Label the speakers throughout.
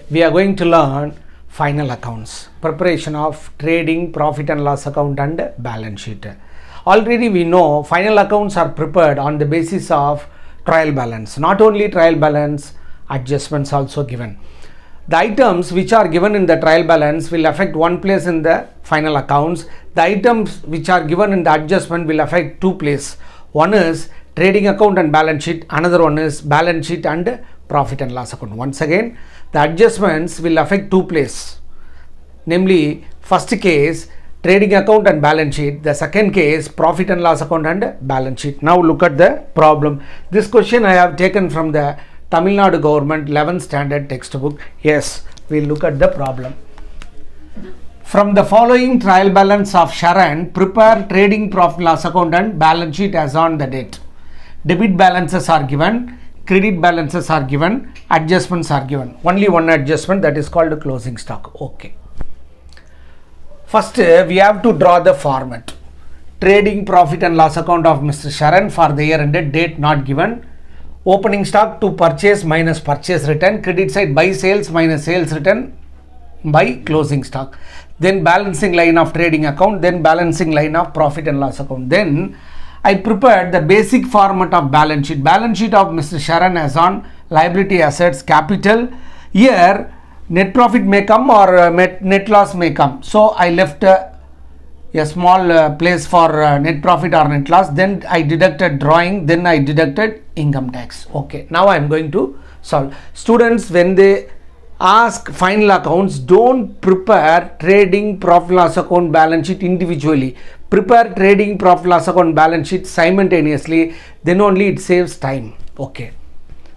Speaker 1: we are going to learn final accounts, preparation of trading, profit and loss account and balance sheet. Already we know final accounts are prepared on the basis of trial balance. Not only trial balance, adjustments also given. The items which are given in the trial balance will affect one place in the final accounts. The items which are given in the adjustment will affect two places. One is trading account and balance sheet. Another one is balance sheet and profit and loss account. Once again, the adjustments will affect two places. Namely, first case trading account and balance sheet. The second case profit and loss account and balance sheet. Now look at the problem. This question I have taken from the Tamil Nadu government 11th standard textbook. Yes, we'll look at the problem. From the following trial balance of Sharan, prepare trading profit loss account and balance sheet as on the date. Debit balances are given, credit balances are given, adjustments are given. Only one adjustment, that is called closing stock. Okay. First, we have to draw the format. Trading profit and loss account of Mr. Sharan for the year ended, date not given. Opening stock to purchase minus purchase return, credit side by sales minus sales return by closing stock. Then balancing line of trading account, then balancing line of profit and loss account. Then I prepared the basic format of balance sheet. Balance sheet of Mr. Sharan as on liability assets capital. Here net profit may come or net loss may come. So I left a small place for net profit or net loss. Then I deducted drawing. Then I deducted income tax. Okay. Now I am going to solve. Students, when they ask final accounts, don't prepare trading profit loss account balance sheet individually. Prepare trading profit loss account balance sheet simultaneously. Then only it saves time. Okay.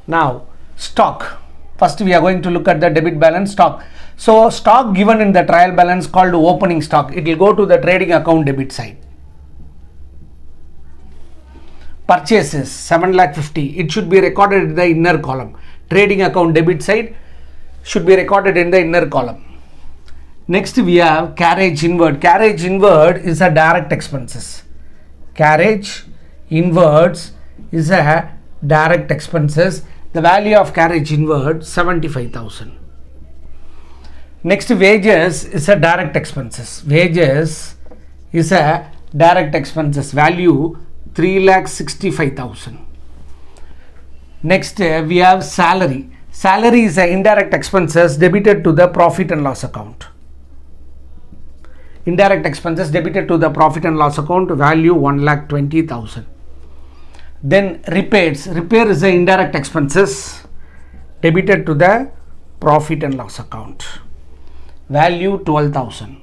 Speaker 1: Now stock. First we are going to look at the debit balance stock. So stock given in the trial balance called opening stock. It will go to the trading account debit side. Purchases 7,50,000. It should be recorded in the inner column. Trading account debit side should be recorded in the inner column. Next we have carriage inward. Carriage inward is a direct expenses. Carriage inwards is a direct expenses. The value of carriage inward 75,000. Next wages is a direct expenses. Wages is a direct expenses. Value 3,65,000. Next we have salary. Salary is a indirect expenses debited to the profit and loss account. Indirect expenses debited to the profit and loss account, value 1,20,000. Then repairs. Repair is a indirect expenses debited to the profit and loss account, value 12,000.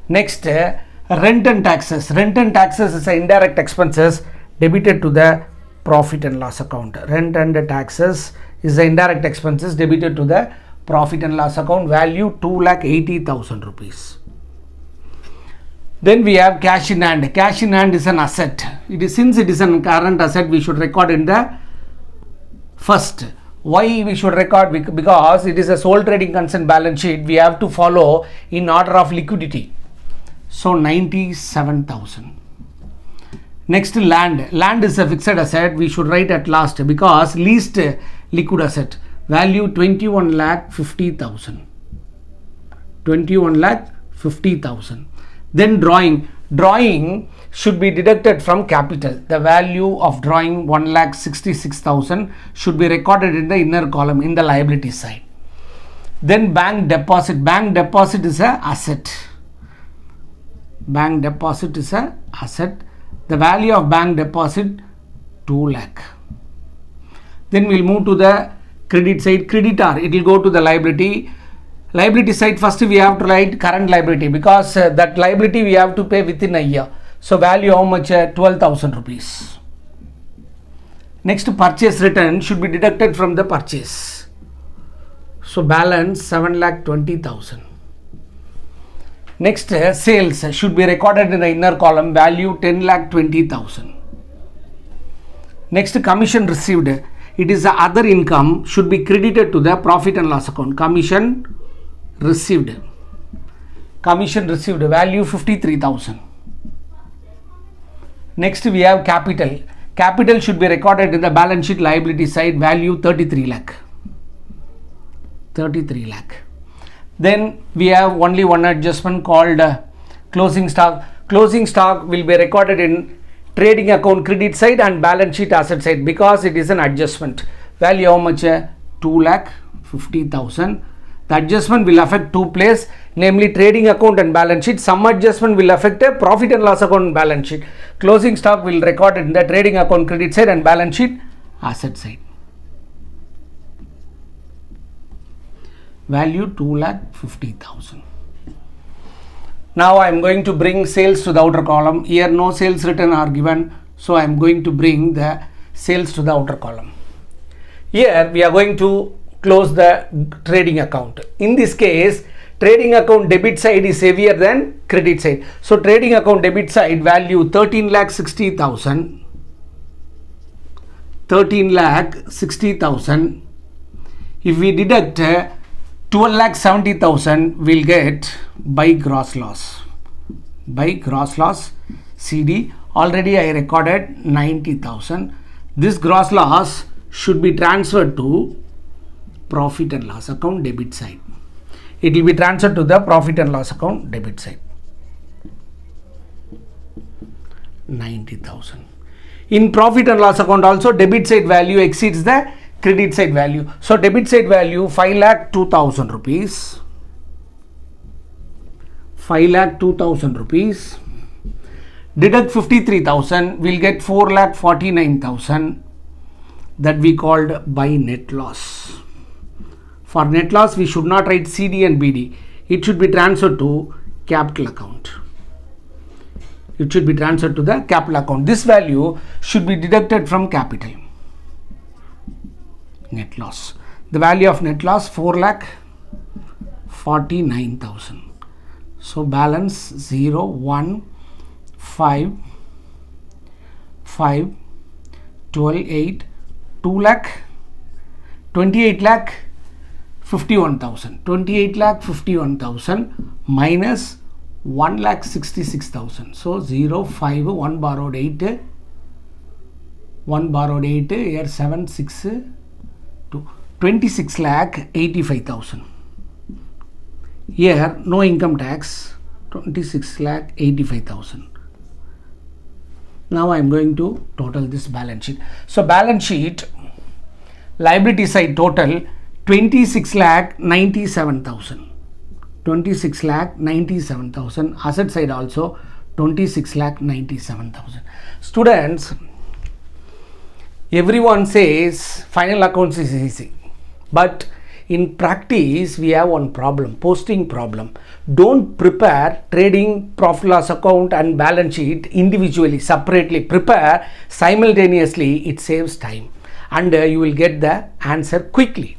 Speaker 1: Next rent and taxes. Rent and taxes is a indirect expenses debited to the profit and loss account. Rent and taxes is the indirect expenses debited to the profit and loss account, value 2,80,000 rupees. Then we have cash in hand. Cash in hand is an asset. Since it is a current asset, we should record in the first. Why we should record? Because it is a sole trading concern balance sheet. We have to follow in order of liquidity. So 97,000. Next land. Land is a fixed asset. We should write at last because least liquid asset, value 21,50,000. 21,50,000. Then drawing. Drawing should be deducted from capital. The value of drawing 1,66,000 should be recorded in the inner column in the liability side. Then bank deposit. Bank deposit is a asset. Bank deposit is a asset. The value of bank deposit 2 lakh. Then we'll move to the credit side. Creditor, it will go to the liability. Liability side, first we have to write current liability because that liability we have to pay within a year. So value how much? 12,000 rupees. Next purchase return should be deducted from the purchase. So balance 7,20,000. Next sales should be recorded in the inner column, value 10,20,000. Next commission received. It is the other income, should be credited to the profit and loss account. Commission received. Commission received, value 53,000. Next we have capital. Capital should be recorded in the balance sheet liability side, value 33 lakh. 33 lakh. Then we have only one adjustment called closing stock. Closing stock will be recorded in trading account credit side and balance sheet asset side because it is an adjustment. Value how much? 2,50,000. The adjustment will affect two places, namely trading account and balance sheet. Some adjustment will affect a profit and loss account and balance sheet. Closing stock will record in the trading account credit side and balance sheet asset side. Value 2,50,000. Now I am going to bring sales to the outer column. Here no sales written are given, so I am going to bring the sales to the outer column. Here we are going to close the trading account. In this case, trading account debit side is heavier than credit side. So trading account debit side value 13,60,000. 13,60,000. If we deduct 12,70,000, we'll get by gross loss. By gross loss CD. Already I recorded 90,000. This gross loss should be transferred to profit and loss account debit side. It will be transferred to the profit and loss account debit side. 90,000. In profit and loss account also, debit side value exceeds the credit side value. So debit side value 5,02,000 rupees. 5,02,000 rupees. Deduct 53,000, we'll get 4,49,000. That we called by net loss. For net loss, we should not write CD and BD. It should be transferred to capital account. It should be transferred to the capital account. This value should be deducted from capital. Net loss. The value of net loss 4,49,000. So balance 0, 1, 5, 5, 12, 8, 2 lakh, 28 lakh 51,000. 28 lakh 51,000 minus 1 lakh 66,000. So 0, 5, 1 borrowed 8, 1 borrowed 8, here 7, 6, 2, 26 lakh 85,000. Here no income tax, 26 lakh 85,000. Now I am going to total this balance sheet. So balance sheet, liability side total 26 lakh 97,000. 26 lakh 97,000. Asset side also 26 lakh 97,000. Students, everyone says final accounts is easy, but in practice we have one problem, posting problem. Don't prepare trading, profit loss account and balance sheet individually, separately. Prepare simultaneously. It saves time and you will get the answer quickly.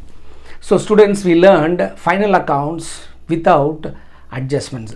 Speaker 1: So students, we learned final accounts without adjustments.